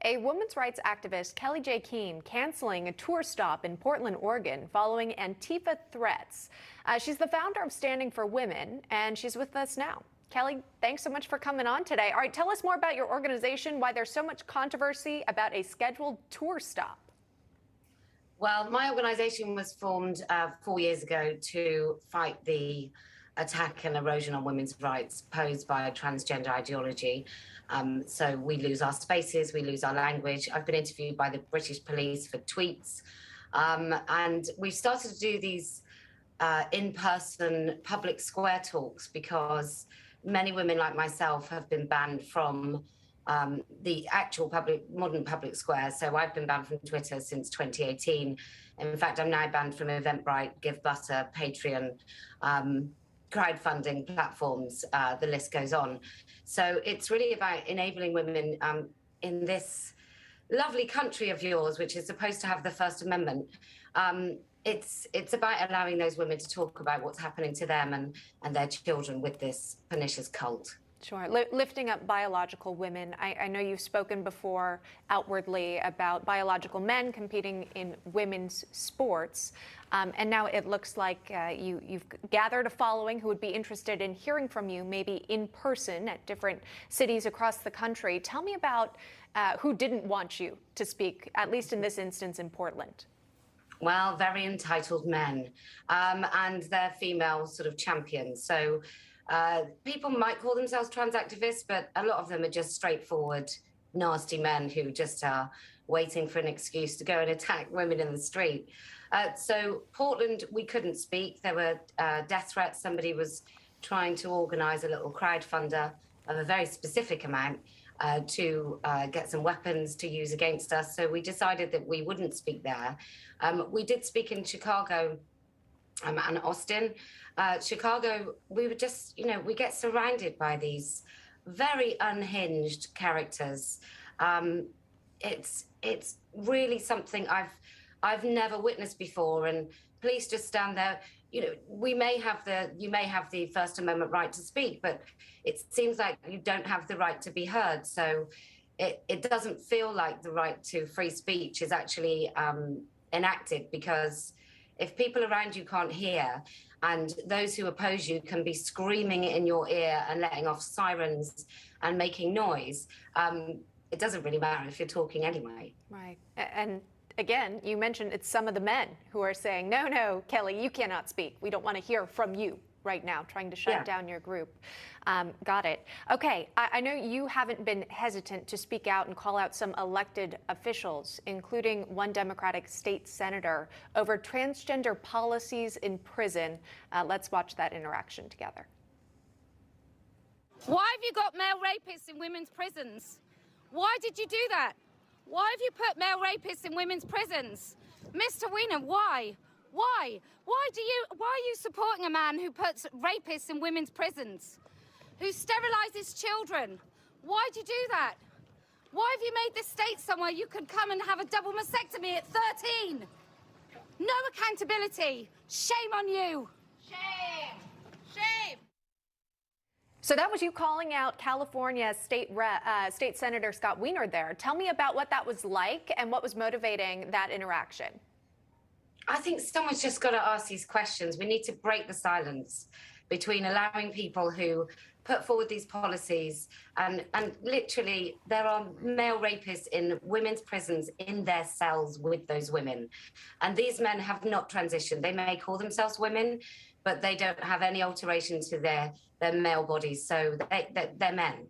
A women's rights activist, Kellie-Jay canceling a tour stop in Portland, Oregon following Antifa threats. She's the founder of Standing for Women, and she's with us now. Kellie, thanks so much for coming on today. All right, tell us more about your organization, why there's so much controversy about a scheduled tour stop. Well, my organization was formed 4 years ago to fight the attack and erosion on women's rights posed by a transgender ideology. So we lose our spaces, we lose our language. I've been interviewed by the British police for tweets. And we've started to do these in-person public square talks because many women like myself have been banned from the actual modern public square. So I've been banned from Twitter since 2018. In fact, I'm now banned from Eventbrite, GiveButter, Patreon, crowdfunding platforms, the list goes on. So it's really about enabling women in this lovely country of yours, which is supposed to have the First Amendment. It's about allowing those women to talk about what's happening to them and their children with this pernicious cult. Sure. Lifting up biological women. I know you've spoken before outwardly about biological men competing in women's sports. And now it looks like you've gathered a following who would be interested in hearing from you, maybe in person at different cities across the country. Tell me about who didn't want you to speak, at least in this instance in Portland. Well, very entitled men and their female sort of champions. So people might call themselves trans activists, but a lot of them are just straightforward, nasty men who just are waiting for an excuse to go and attack women in the street. So Portland, we couldn't speak. There were death threats. Somebody was trying to organize a little crowdfunder of a very specific amount to get some weapons to use against us. So we decided that we wouldn't speak there. We did speak in Chicago and Austin. Chicago, we were just, we get surrounded by these very unhinged characters. It's really something I've never witnessed before, and police just stand there. You may have the First Amendment right to speak, but it seems like you don't have the right to be heard. So it doesn't feel like the right to free speech is actually enacted, because if people around you can't hear and those who oppose you can be screaming in your ear and letting off sirens and making noise, it doesn't really matter if you're talking anyway. Right. And again, you mentioned it's some of the men who are saying, no, Kellie, you cannot speak. We don't want to hear from you right now, trying to shut down your group. Got it. Okay, I know you haven't been hesitant to speak out and call out some elected officials, including one Democratic state senator, over transgender policies in prison. Let's watch that interaction together. Why have you got male rapists in women's prisons? Why did you do that? Why have you put male rapists in women's prisons? Mr. Weiner, why? Why? Why are you supporting a man who puts rapists in women's prisons? Who sterilizes children? Why'd you do that? Why have you made this state somewhere you can come and have a double mastectomy at 13? No accountability. Shame on you. Shame. Shame. So that was you calling out California State Senator Scott Weiner there. Tell me about what that was like and what was motivating that interaction. I think someone's just got to ask these questions. We need to break the silence between allowing people who put forward these policies and literally there are male rapists in women's prisons in their cells with those women. And these men have not transitioned. They may call themselves women, but they don't have any alteration to their male bodies. So they're men.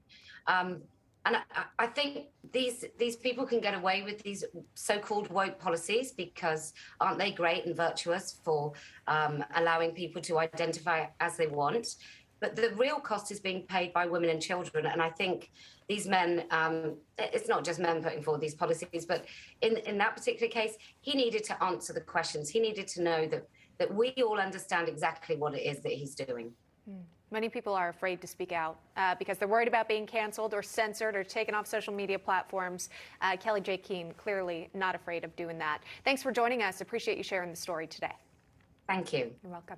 And I think these people can get away with these so-called woke policies because aren't they great and virtuous for allowing people to identify as they want? But the real cost is being paid by women and children. And I think these men, it's not just men putting forward these policies, but in that particular case, he needed to answer the questions. He needed to know that we all understand exactly what it is that he's doing. Many people are afraid to speak out because they're worried about being canceled or censored or taken off social media platforms. Kellie-Jay clearly not afraid of doing that. Thanks for joining us. Appreciate you sharing the story today. Thank you. You're welcome.